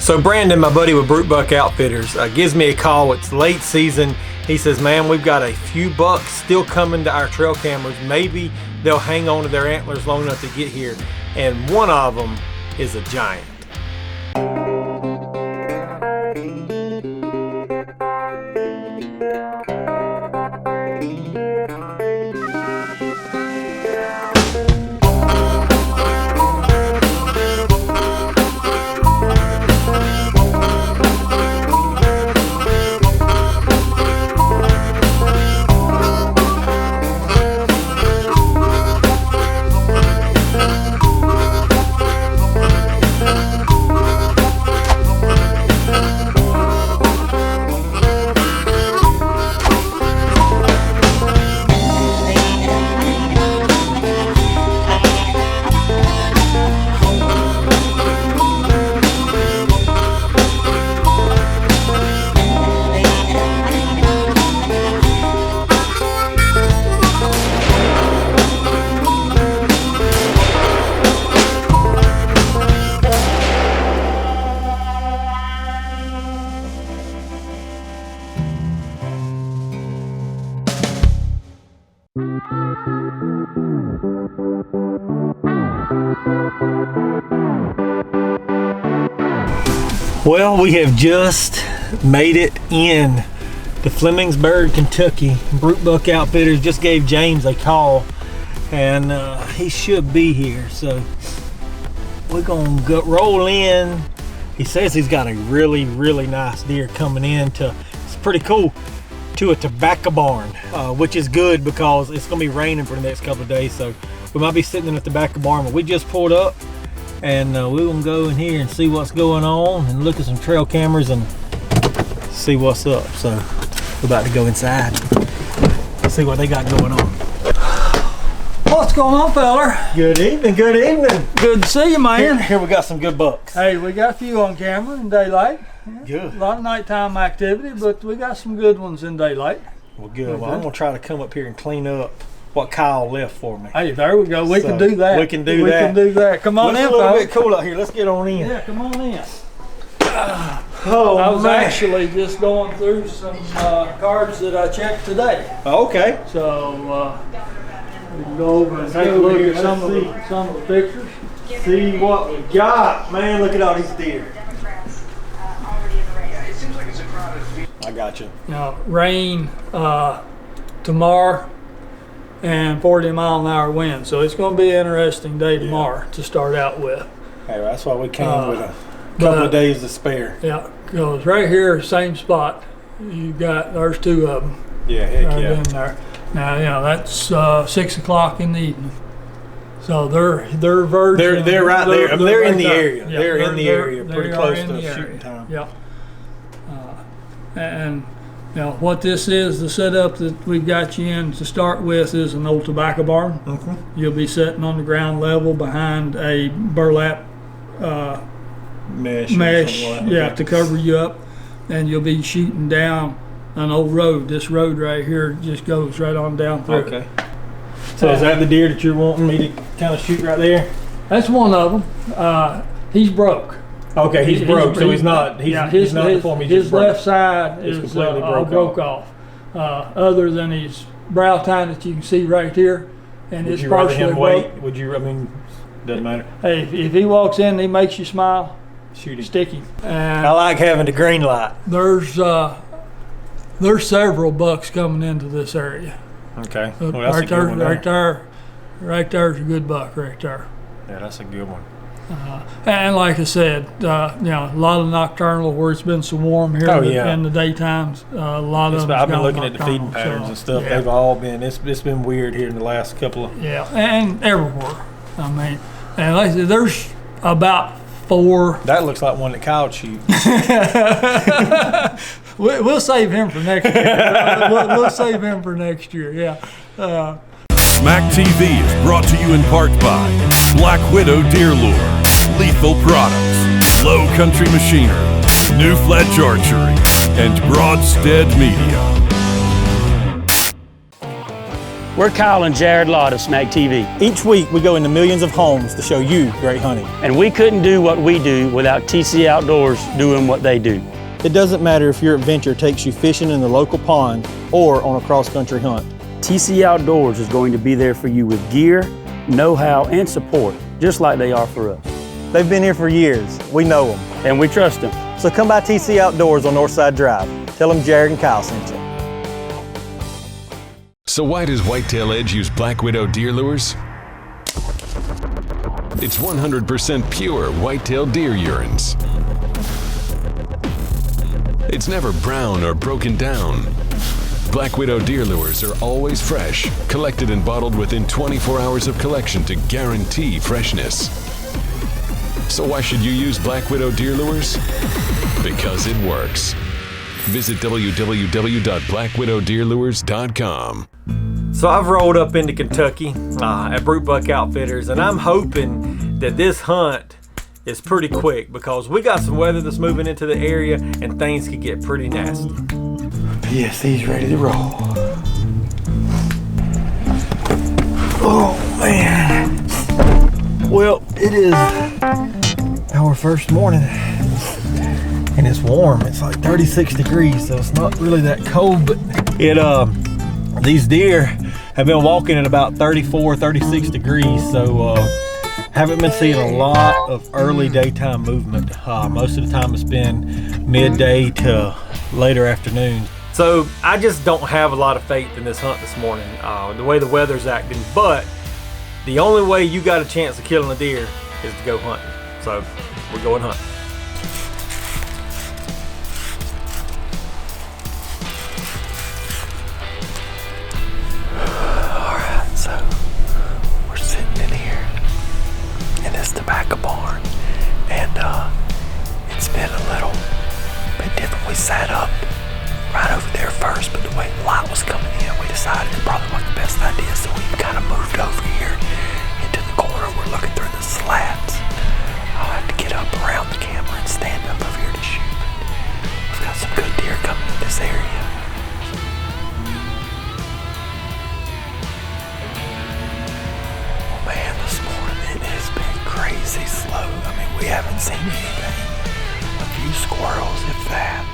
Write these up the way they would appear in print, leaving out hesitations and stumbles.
So Brandon, my buddy with Brute Buck Outfitters, gives me a call. It's late season. He says, man, we've got a few bucks still coming to our trail cameras. Maybe they'll hang on to their antlers long enough to get here. And one of them is a giant. Well, we have just made it in to Flemingsburg, Kentucky. Brute Buck Outfitters just gave James a call, and he should be here. So we're gonna go roll in. He says he's got a really nice deer coming in to, it's pretty cool, to a tobacco barn, which is good because it's gonna be raining for the next couple of days. So we might be sitting in a tobacco barn, but we just pulled up. And we're gonna go in here and see what's going on and look at some trail cameras and see what's up. So we're about to go inside, see what they got going on. What's going on, feller? Good evening, good evening. Good to see you, man. Here we got some good bucks. Hey, we got a few on camera in daylight. Good. A lot of nighttime activity, but we got some good ones in daylight. Well, good. Well, I'm gonna try to come up here and clean up what Kyle left for me. Hey, there we go. We can do that. We can do that. We can do that. Come on in, It's a little fellas. bit cool out here. Let's get on in. Yeah, come on in. Oh, I was man. actually just going through some cards that I checked today. Okay. So we can go over and take a look at some of the pictures. See what we got. Man, look at all these deer. I got you. Now, rain tomorrow and 40-mile-an-hour wind. So it's going to be an interesting day tomorrow to start out with. Hey, that's why we came with a couple of days to spare. Yeah, because right here, same spot. You got, there's two of them. Yeah, heck right yeah. in there. Now, you know, that's 6 o'clock in the evening. So they're virgin. They're right there. I mean, they're in the area. Yeah, they're in the area, they pretty are close in to the shooting area. time. Yeah. And you know what this is, the setup that we've got you in to start with is an old tobacco barn. Mm-hmm. You'll be sitting on the ground level behind a burlap Mesh, yeah, to cover you up, and you'll be shooting down an old road. This road right here just goes right on down through. Okay. So is that the deer that you're wanting me to kind of shoot right there? That's one of them. He's broke. Okay, he's broke, so he's not. He's not the form. He's his just broke. left side It's is completely all broke off. Other than his brow tine that you can see right here, and Would it's you rather partially him broke. wait? Would you? I mean, doesn't matter. Hey, if he walks in and he makes you smile, Shoot him. stick him. And I like having the green light. there's several bucks coming into this area. Okay. Well, that's right a good one there. Right there's a good buck right there. Yeah, that's a good one. And like I said, you know, a lot of nocturnal where it's been so warm here in the daytimes. A lot of them. I've been looking at the feeding patterns and stuff. Yeah. They've all been. It's been weird here in the last couple of. Yeah, and everywhere. I mean, and like I said, there's about 4. That looks like one that Kyle would shoot. We'll save him for next year. we'll save him for next year. Yeah. Smack TV is brought to you in part by Black Widow Deer Lure, Lethal Products, Low Country Machinery, New Fledge Archery, and Broadstead Media. We're Kyle and Jared Lott of Smack TV, Each week we go into millions of homes to show you great hunting. and we couldn't do what we do without TC Outdoors doing what they do. It doesn't matter if your adventure takes you fishing in the local pond or on a cross-country hunt. TC Outdoors is going to be there for you with gear, know-how, and support, just like they are for us. They've been here for years. We know them. And we trust them. So come by TC Outdoors on Northside Drive. Tell them Jared and Kyle sent you. So why does Whitetail Edge use Black Widow deer lures? It's 100% pure whitetail deer urines. It's never brown or broken down. Black Widow deer lures are always fresh, collected and bottled within 24 hours of collection to guarantee freshness. So why should you use Black Widow deer lures? Because it works. Visit www.blackwidowdeerlures.com. So I've rolled up into Kentucky at Brute Buck Outfitters, and I'm hoping that this hunt is pretty quick because we got some weather that's moving into the area and things could get pretty nasty. PSC's ready to roll. Oh man. Well, it is our first morning and it's warm. It's like 36 degrees, so it's not really that cold, but these deer have been walking at about 34, 36 degrees, so haven't been seeing a lot of early daytime movement. Most of the time it's been midday to later afternoon. So I just don't have a lot of faith in this hunt this morning, the way the weather's acting, but the only way you got a chance of killing a deer is to go hunting. So we're going hunting. Tobacco barn, and it's been a little bit different. We sat up right over there first, but the way the light was coming in, we decided it probably wasn't the best idea, so we kind of moved over here into the corner. We're looking through the slats. I'll have to get up around the camera and stand up over here to shoot. We've got some good deer coming in this area. Oh man, this morning it has been crazy slow. I mean, we haven't seen anything. A few squirrels, if that.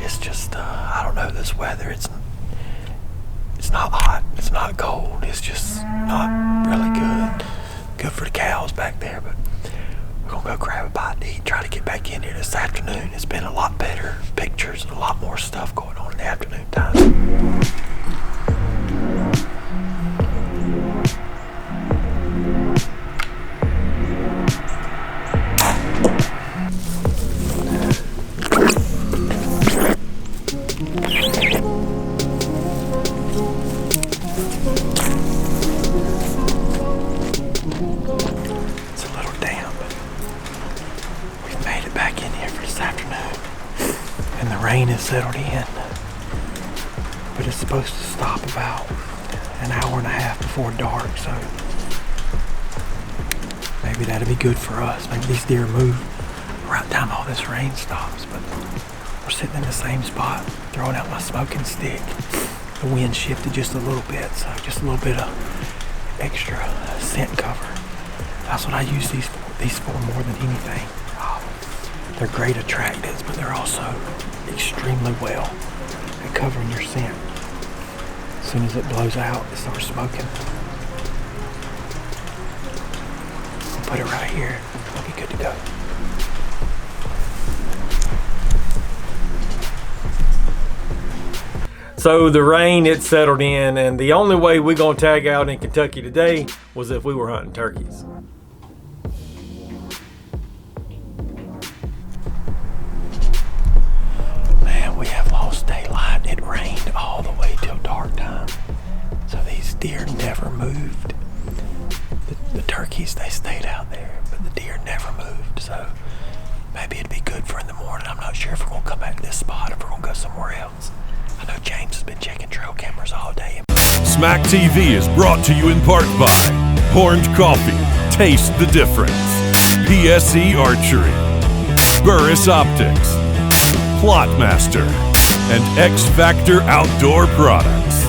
It's just, I don't know, this weather, it's not hot, it's not cold, it's just not really good. Good for the cows back there, but we're gonna go grab a bite to eat, try to get back in here this afternoon. It's been a lot better pictures and a lot more stuff going on in the afternoon time. Rain has settled in, but it's supposed to stop about an hour and a half before dark, so maybe that'll be good for us. Maybe these deer move right time all this rain stops, but we're sitting in the same spot, throwing out my smoking stick. The wind shifted just a little bit, so just a little bit of extra scent cover. That's what I use these for more than anything. They're great attractants, but they're also extremely well at covering your scent. As soon as it blows out, it starts smoking. I'll put it right here. It'll be good to go. So the rain, it settled in, and the only way we're gonna tag out in Kentucky today was if we were hunting turkeys. We have lost daylight. It rained all the way till dark time. So these deer never moved. The turkeys, they stayed out there, but the deer never moved. So maybe it'd be good for in the morning. I'm not sure if we're gonna come back to this spot or if we're gonna go somewhere else. I know James has been checking trail cameras all day. Smack TV is brought to you in part by Horned Coffee. Taste the difference. PSE Archery. Burris Optics. Plotmaster, and X Factor Outdoor Products.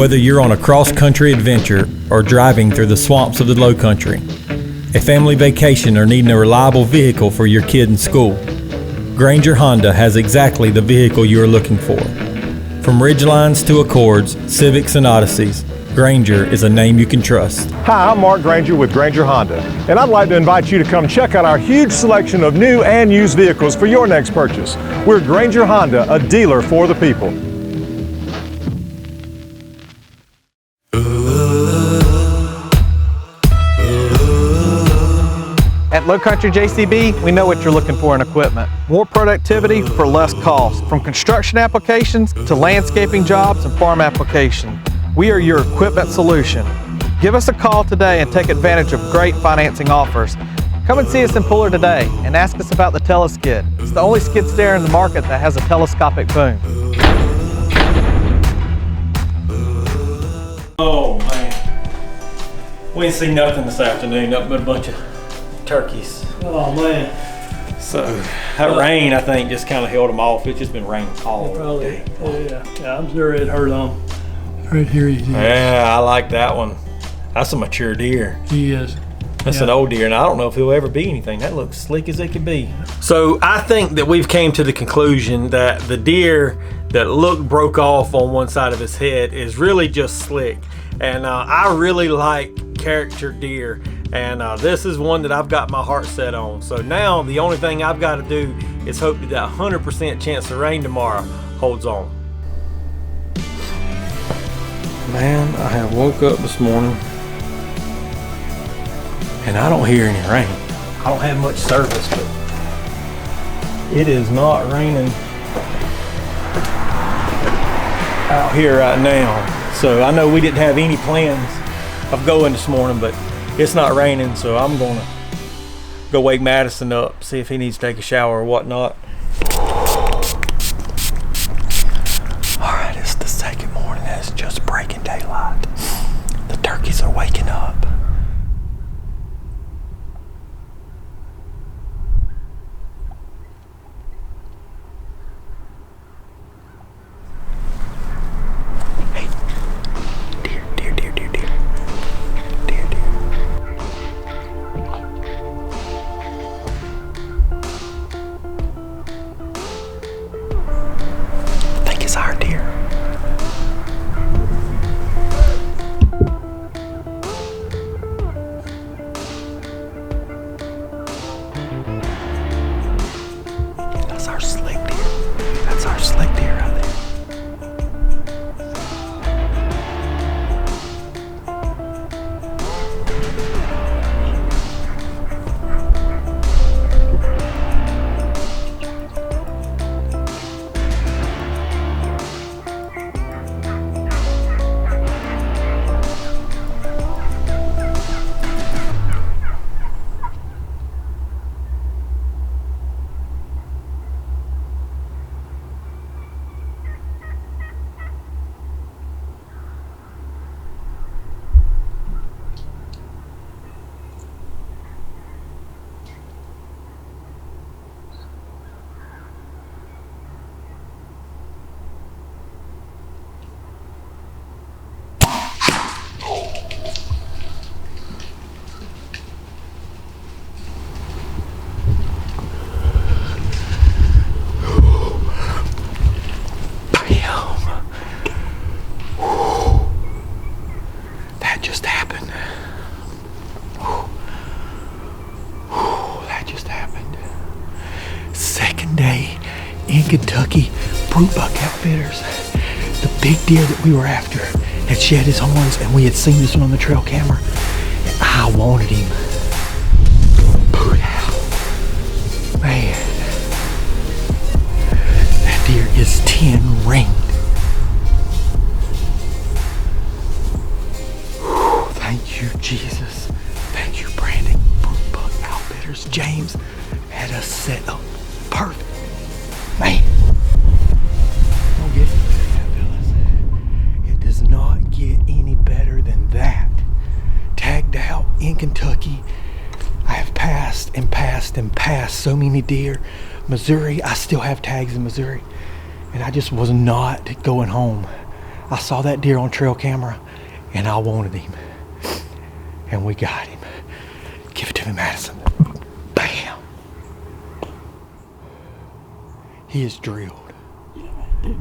Whether you're on a cross-country adventure or driving through the swamps of the Lowcountry, a family vacation, or needing a reliable vehicle for your kid in school, Granger Honda has exactly the vehicle you are looking for. From Ridgelines to Accords, Civics, and Odysseys, Granger is a name you can trust. Hi, I'm Mark Granger with Granger Honda, and I'd like to invite you to come check out our huge selection of new and used vehicles for your next purchase. We're Granger Honda, a dealer for the people. At Lowcountry JCB, we know what you're looking for in equipment. More productivity for less cost. From construction applications to landscaping jobs and farm applications, we are your equipment solution. Give us a call today and take advantage of great financing offers. Come and see us in Puller today and ask us about the Teleskid. It's the only skid steer in the market that has a telescopic boom. Oh man, we ain't seen nothing this afternoon, nothing but a bunch of turkeys. Oh man. So that rain, I think, just kind of held them off. It's just been raining all Probably. day. Yeah, I'm sure it hurt them. Right here he is. Yeah, I like that one. That's a mature deer. He is. That's an old deer, and I don't know if he'll ever be anything. That looks slick as it could be. So I think that we've came to the conclusion that the deer that broke off on one side of his head is really just slick. And I really like character deer, and this is one that I've got my heart set on. So now the only thing I've got to do is hope that 100% chance of rain tomorrow holds on. Man, I have woke up this morning and I don't hear any rain. I don't have much service, but it is not raining out here right now. So I know we didn't have any plans of going this morning, but it's not raining, so I'm gonna go wake Madison up, see if he needs to take a shower or whatnot. All right, it's the second morning and it's just breaking daylight. The turkeys are waking up. Kentucky Brookbuck Outfitters. The big deer that we were after had shed his horns, and we had seen this one on the trail camera, and I wanted him. Man, that deer is 10 ringed. Thank you, Jesus. Thank you, Brandon. Brookbuck Outfitters. James had us set up perfect. Man, don't get any better than that, fellas. It does not get any better than that. Tagged out in Kentucky. I have passed and passed and passed so many deer. Missouri, I still have tags in Missouri. And I just was not going home. I saw that deer on trail camera and I wanted him. And we got him. Give it to me, Madison. Bam. He is drilled.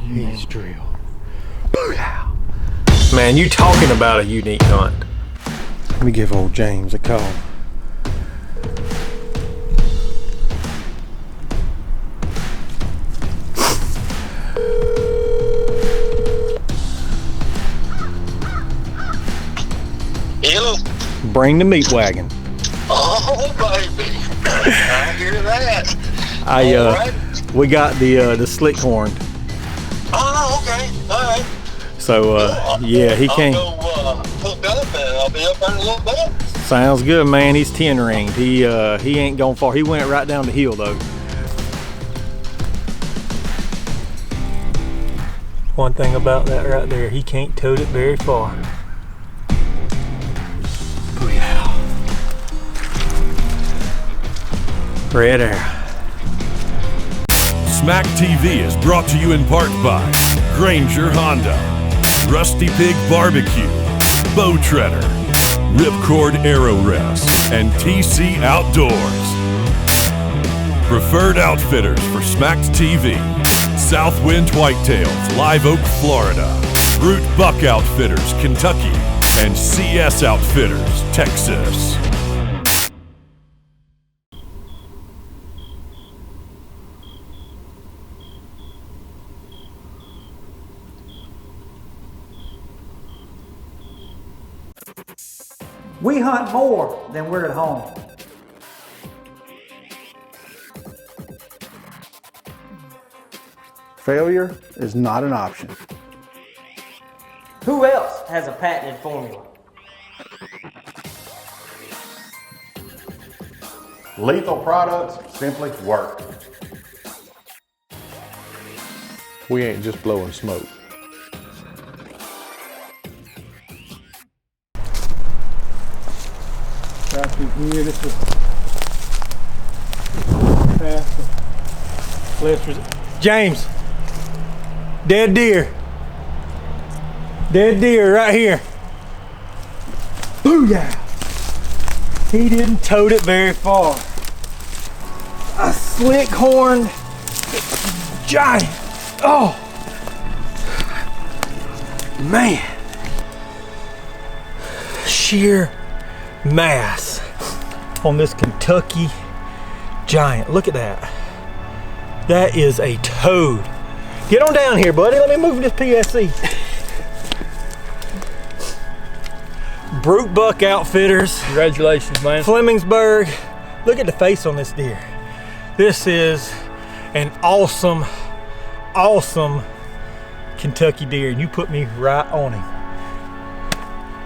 He's drilled. Booyah. Man, you talking about a unique hunt. Let me give old James a call. Hello. Bring the meat wagon. Oh, baby. I hear that. All right. We got the slick horn. Oh, okay. All right. So, yeah, he came. I'll go hook up and I'll be up there in a little bit. Sounds good, man. He's 10 ringed. He ain't gone far. He went right down the hill, though. One thing about that right there, he can't tote it very far. Booyah. Red arrow. Smack TV is brought to you in part by Granger Honda, Rusty Pig Barbecue, Bow Treader, Ripcord Arrow Rest, and TC Outdoors. Preferred outfitters for Smacked TV, Southwind Whitetails, Live Oak, Florida, Root Buck Outfitters, Kentucky, and CS Outfitters, Texas. We hunt more than we're at home. Failure is not an option. Who else has a patented formula? Lethal products simply work. We ain't just blowing smoke. Right through here, this is past the less. James. Dead deer. Dead deer right here. Booyah. He didn't tote it very far. A slick horned giant. Oh. Man. Sheer mass on this Kentucky giant. Look at that. That is a toad. Get on down here, buddy. Let me move this PSC. Brute Buck Outfitters. Congratulations, man. Flemingsburg. Look at the face on this deer. This is an awesome, awesome Kentucky deer, and you put me right on him.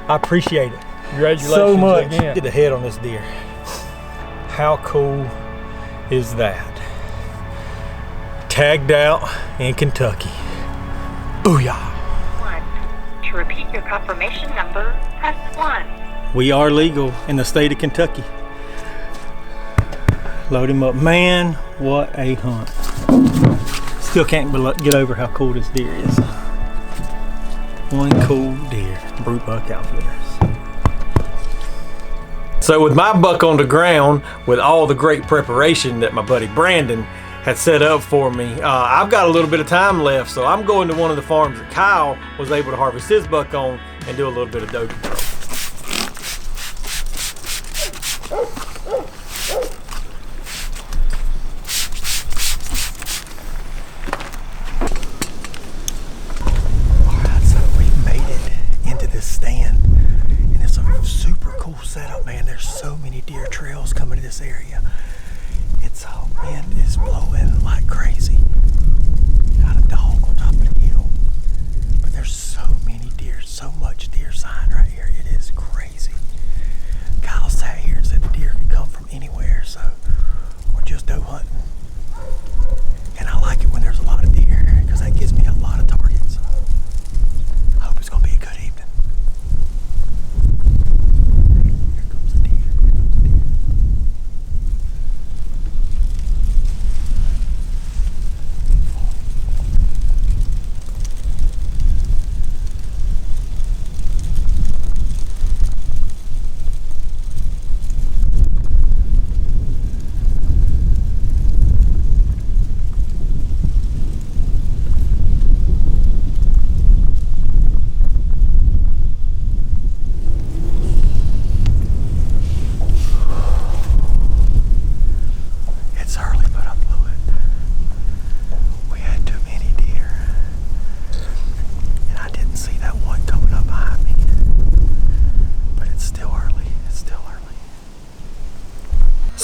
I appreciate it. Congratulations so much. again. Get the head on this deer. How cool is that? Tagged out in Kentucky. Booyah. 1. To repeat your confirmation number, press 1. We are legal in the state of Kentucky. Load him up. Man, what a hunt. Still can't get over how cool this deer is. One cool deer. Brute Buck Outfitters. So with my buck on the ground, with all the great preparation that my buddy Brandon had set up for me, I've got a little bit of time left, so I'm going to one of the farms that Kyle was able to harvest his buck on and do a little bit of doe control. Alright, so we made it into this stand, and it's a super cool setup, man. There's so many deer trails coming to this area. It's wind is blowing like crazy. Got a dog on top of the hill, but there's so many deer, so much deer sign right here. It is crazy. Kyle sat here and said the deer could come from anywhere, so we're just doe hunting. And I like it when there's a lot of deer because that gives me a lot of targets. I hope it's gonna be a good evening. Here comes the deer. Here comes the deer.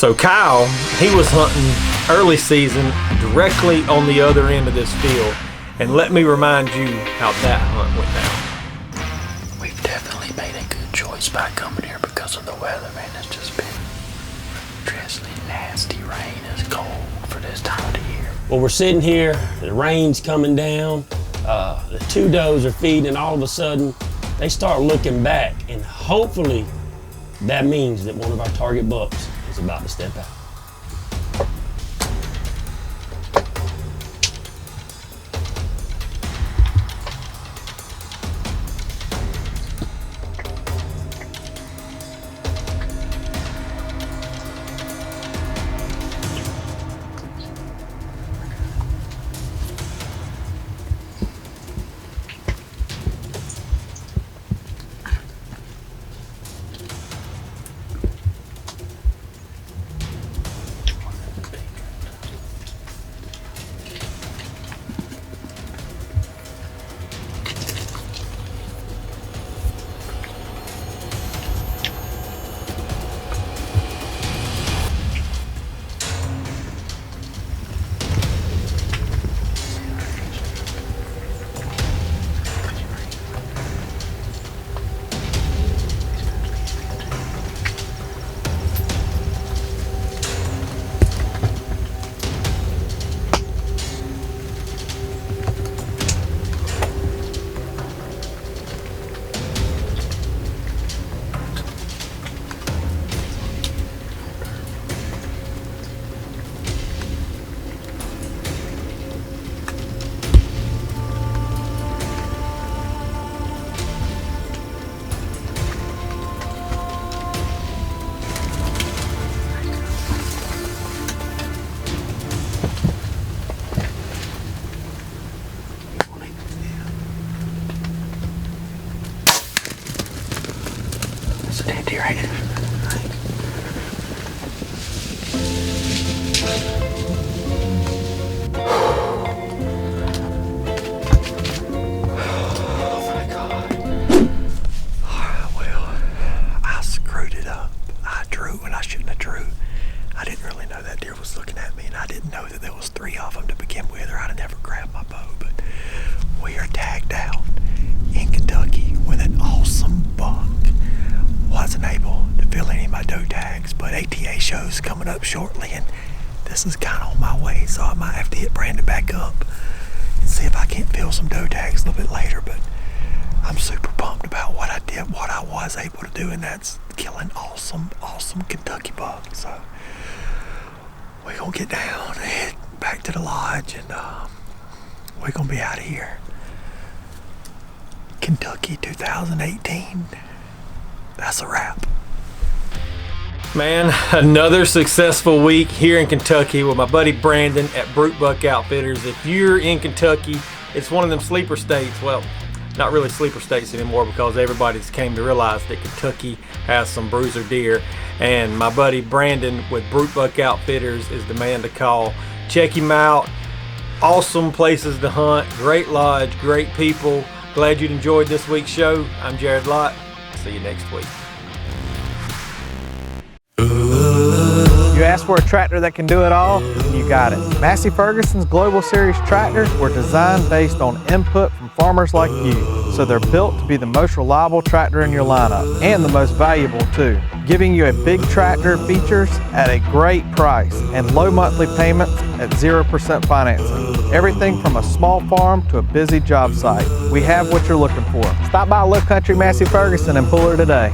So Kyle, he was hunting early season directly on the other end of this field. And let me remind you how that hunt went down. We've definitely made a good choice by coming here because of the weather, man. It's just been drizzly, nasty rain. It's cold for this time of the year. Well, we're sitting here, the rain's coming down, the two does are feeding, and all of a sudden, they start looking back, and hopefully that means that one of our target bucks is about to step out. It's a dead deer, ain't it? Coming up shortly, and this is kind of on my way, so I might have to hit Brandon back up and see if I can't fill some doe tags a little bit later. But I'm super pumped about what I did, what I was able to do, and that's killing awesome Kentucky buck. So we're gonna get down and head back to the lodge, and we're gonna be out of here. Kentucky 2018, that's a wrap. Man, another successful week here in Kentucky with my buddy Brandon at Brute Buck Outfitters. If you're in Kentucky, it's one of them sleeper states. Well, not really sleeper states anymore because everybody's came to realize that Kentucky has some bruiser deer. And my buddy Brandon with Brute Buck Outfitters is the man to call. Check him out. Awesome places to hunt. Great lodge, great people. Glad you enjoyed this week's show. I'm Jared Lott. See you next week. You asked for a tractor that can do it all, and you got it. Massey Ferguson's Global Series tractors were designed based on input from farmers like you, so they're built to be the most reliable tractor in your lineup, and the most valuable too, giving you a big tractor features at a great price and low monthly payments at 0% financing. Everything from a small farm to a busy job site. We have what you're looking for. Stop by Low Country Massey Ferguson and pull her today.